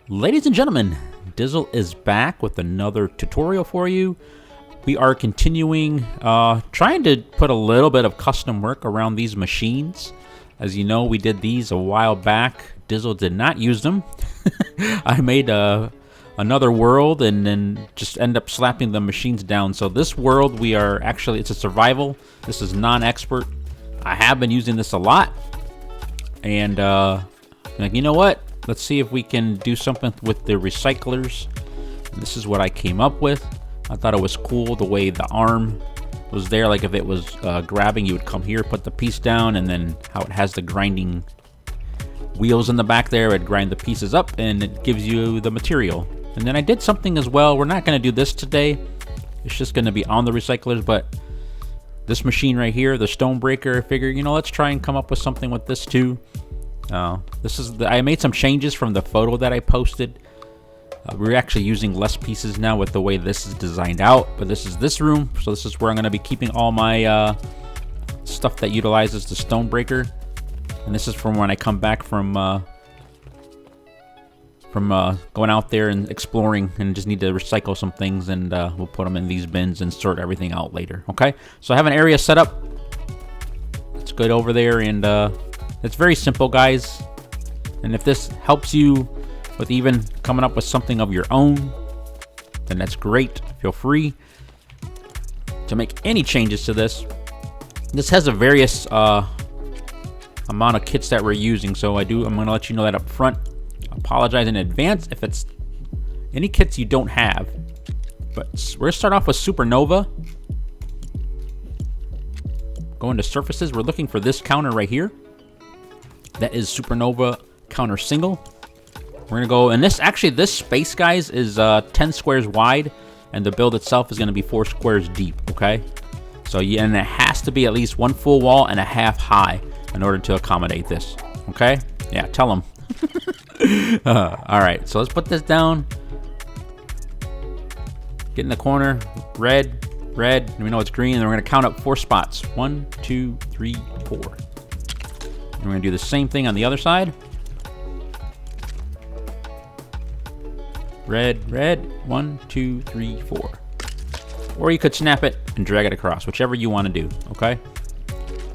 Ladies and gentlemen, Dizzle is back with another tutorial for you. We are continuing trying to put a little bit of custom work around these machines. As you know, we did these a while back. Dizzle did not use them. I made another world and then just end up slapping the machines down. So this world, we are actually, it's a survival. This is non-expert. I have been using this a lot. And like, you know what? Let's see if we can do something with the recyclers. And this is what I came up with. I thought it was cool the way the arm was there. Like if it was grabbing, you would come here, put the piece down, and then how it has the grinding wheels in the back there. It'd grind the pieces up and it gives you the material. And then I did something as well. We're not going to do this today. It's just going to be on the recyclers, but this machine right here, the stone breaker, I figured, you know, let's try and come up with something with this too. I made some changes from the photo that I posted. We're actually using less pieces now with the way this is designed out, but this is this room, so this is where I'm going to be keeping all my stuff that utilizes the stone breaker. And this is from when I come back from going out there and exploring, and just need to recycle some things, and we'll put them in these bins and sort everything out later. Okay, so I have an area set up. Let's go over there, and it's very simple, guys. And if this helps you with even coming up with something of your own, then that's great. Feel free to make any changes to this. This has a various amount of kits that we're using, so I'm going to let you know that up front. I apologize in advance if it's any kits you don't have. But we're going to start off with Supernova. Go into surfaces. We're looking for this counter right here. That is Supernova counter single. We're gonna go, and this space, guys, is 10 squares wide, and the build itself is gonna be 4 squares deep. Okay, so yeah, and it has to be at least 1 full wall and a half high in order to accommodate this. Okay, yeah, tell them. All right, so let's put this down. Get in the corner. Red. We know it's green, and then we're gonna count up 4 spots. 1, 2, 3, 4. And we're going to do the same thing on the other side. Red. 1, 2, 3, 4. Or you could snap it and drag it across, whichever you want to do, okay?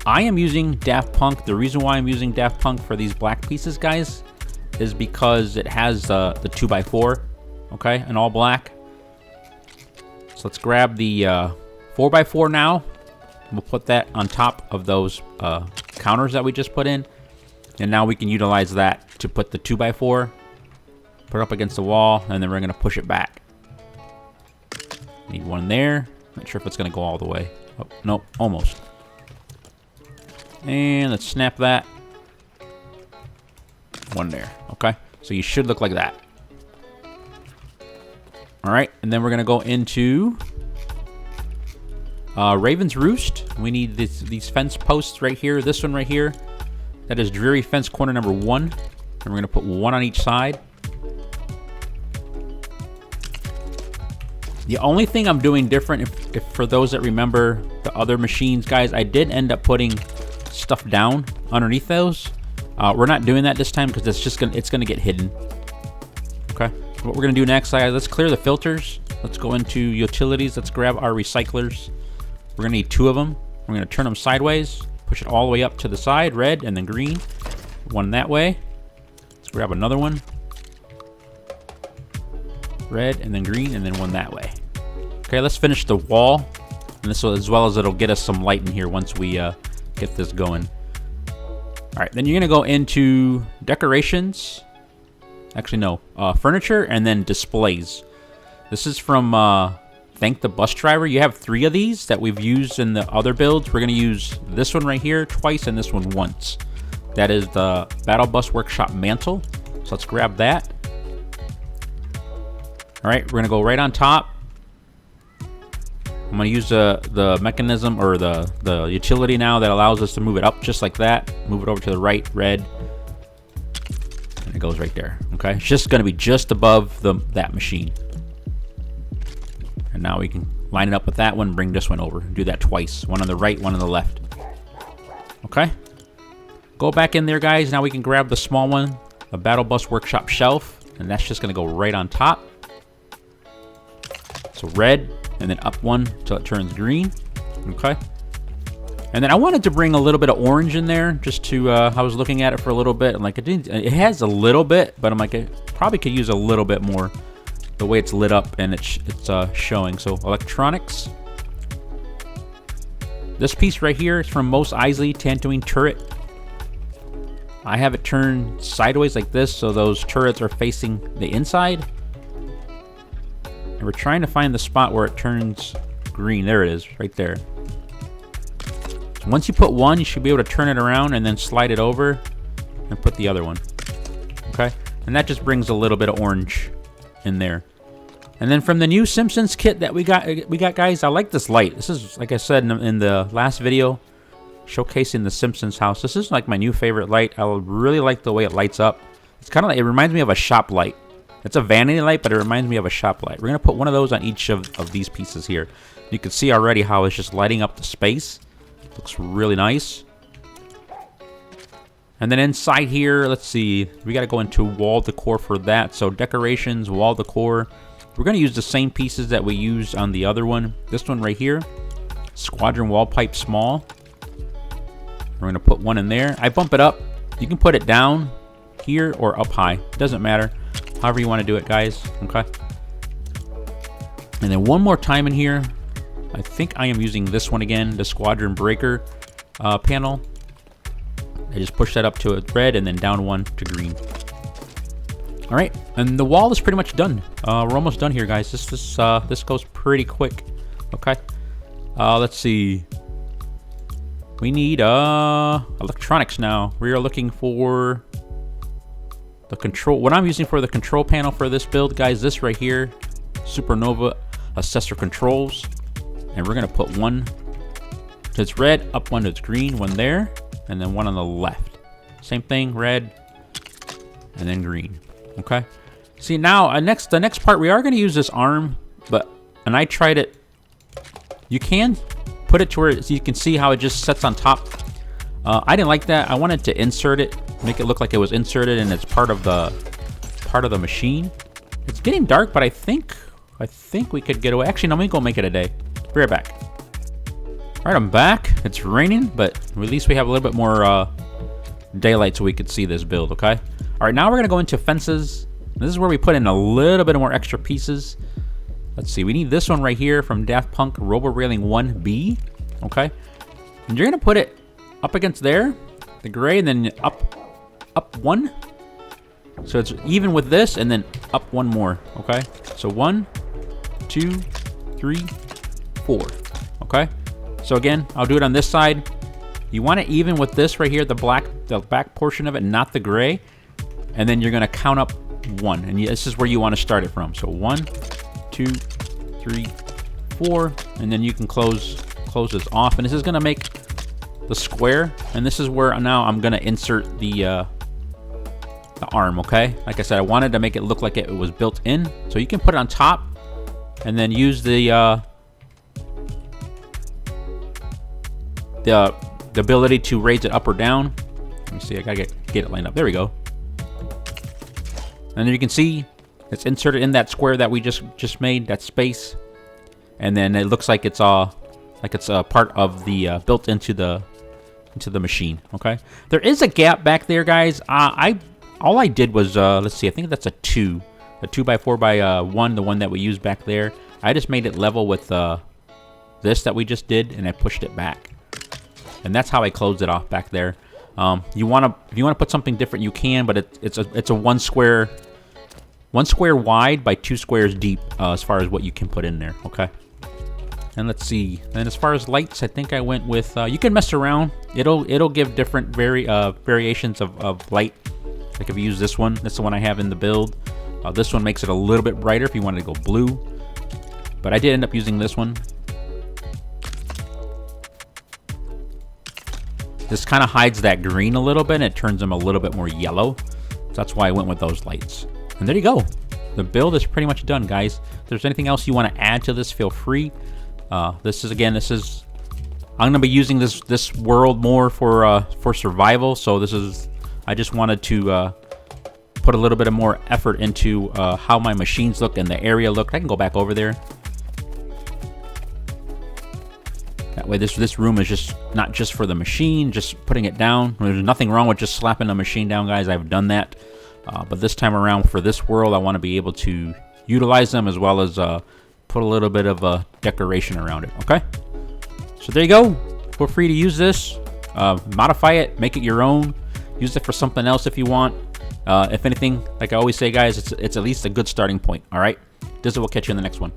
I am using Daft Punk. The reason why I'm using Daft Punk for these black pieces, guys, is because it has the 2x4, okay, in all black. So let's grab the 4x4 now. We'll put that on top of those counters that we just put in. And now we can utilize that to put the 2x4, put it up against the wall, and then we're going to push it back. Need one there. Not sure if it's going to go all the way. Oh, no, almost. And let's snap that. One there. Okay, so you should look like that. All right, and then we're going to go into Raven's Roost. We need these fence posts right here. This one right here. That is Dreary Fence corner number 1. And we're going to put 1 on each side. The only thing I'm doing different, if for those that remember the other machines, guys, I did end up putting stuff down underneath those. We're not doing that this time because it's gonna get hidden. Okay. What we're gonna do next, guys, let's clear the filters. Let's go into utilities. Let's grab our recyclers. We're gonna need 2 of them. We're gonna turn them sideways, push it all the way up to the side, red and then green. 1 that way. Let's grab another one. Red and then green, and then 1 that way. Okay, let's finish the wall. And this will, as well as it'll get us some light in here once we get this going. All right, then you're gonna go into decorations. Actually, no, furniture, and then displays. This is from Thank the Bus Driver. You have 3 of these that we've used in the other builds. We're gonna use this one right here twice and this one once. That is the Battle Bus Workshop mantle. So let's grab that. All right, we're gonna go right on top. I'm gonna use the mechanism or the utility now that allows us to move it up just like that. Move it over to the right, red, and it goes right there. Okay, it's just gonna be just above that machine. And now we can line it up with that one, bring this one over. Do that twice. 1 on the right, 1 on the left. Okay. Go back in there, guys. Now we can grab the small one. a Battle Bus Workshop shelf, and that's just gonna go right on top. So red, and then up one till it turns green. Okay. And then I wanted to bring a little bit of orange in there, just to, I was looking at it for a little bit, and like it has a little bit, but I'm like, I probably could use a little bit more, the way it's lit up and it's showing. So electronics. This piece right here is from Mos Eisley Tatooine turret. I have it turned sideways like this, so those turrets are facing the inside. And we're trying to find the spot where it turns green. There it is, right there. So once you put one, you should be able to turn it around and then slide it over and put the other one. Okay? And that just brings a little bit of orange in there. And then from the new Simpsons kit that we got guys, I like this light. This is, like I said in the last video, showcasing the Simpsons house. This is like my new favorite light. I really like the way it lights up. It's kind of like, it reminds me of a shop light. It's a vanity light, but it reminds me of a shop light. We're going to put one of those on each of these pieces here. You can see already how it's just lighting up the space. Looks really nice. And then inside here, let's see. We got to go into wall decor for that. So decorations, wall decor. We're going to use the same pieces that we used on the other one. This one right here, Squadron Wall Pipe Small. We're going to put one in there. I bump it up. You can put it down here or up high. It doesn't matter. However you want to do it, guys. Okay. And then one more time in here. I think I am using this one again, the Squadron Breaker panel. I just push that up to a red and then down one to green. All right, and the wall is pretty much done. We're almost done here, guys. This goes pretty quick. Okay. Let's see. We need electronics now. We are looking for the control. What I'm using for the control panel for this build, guys, this right here, Supernova Assessor Controls, and we're gonna put one to its red, up one to its green, one there, and then one on the left. Same thing, red, and then green. Okay. See now, the next part, we are going to use this arm, and I tried it. You can put it to where so you can see how it just sets on top. I didn't like that. I wanted to insert it, make it look like it was inserted and it's part of the machine. It's getting dark, but I think we could get away. Actually, no, let me go make it a day. Be right back. All right, I'm back. It's raining, but at least we have a little bit more daylight so we could see this build. Okay. All right, now we're gonna go into fences. This is where we put in a little bit more extra pieces. Let's see, we need this one right here from Daft Punk Robo Railing 1B. Okay, and you're gonna put it up against there, the gray, and then up one. So it's even with this, and then up one more. Okay, so 1, 2, 3, 4. Okay, so again, I'll do it on this side. You want it even with this right here, the back portion of it, not the gray. And then you're gonna count up one, and this is where you want to start it from. So 1, 2, 3, 4, and then you can close this off, and this is gonna make the square. And this is where now I'm gonna insert the arm. Okay, like I said, I wanted to make it look like it was built in, so you can put it on top, and then use the ability to raise it up or down. Let me see, I gotta get it lined up. There we go. And then you can see it's inserted in that square that we just made, that space. And then it looks like it's a part of the built into the machine. Okay, there is a gap back there, guys. All I did was let's see, I think that's a 2 by 4 by 1, the one that we used back there. I just made it level with this that we just did, and I pushed it back, and that's how I closed it off back there. If you want to put something different, you can, but it's a one square wide by 2 squares deep as far as what you can put in there. Okay. And let's see. And as far as lights, I think I went with. You can mess around. It'll give different variations of light. Like if you use this one, that's the one I have in the build. This one makes it a little bit brighter if you wanted to go blue. But I did end up using this one. This kind of hides that green a little bit, and it turns them a little bit more yellow. So that's why I went with those lights. And there you go. The build is pretty much done, guys. If there's anything else you want to add to this, feel free. This is I'm going to be using this world more for survival. So I just wanted to put a little bit of more effort into how my machines look and the area look. I can go back over there. That way this room is just not just for the machine, just putting it down. There's nothing wrong with just slapping a machine down, guys. I've done that. But this time around for this world, I want to be able to utilize them as well as put a little bit of decoration around it, okay? So there you go. Feel free to use this. Modify it, make it your own. Use it for something else if you want. If anything, like I always say, guys, it's at least a good starting point, all right? Dizzle will catch you in the next one.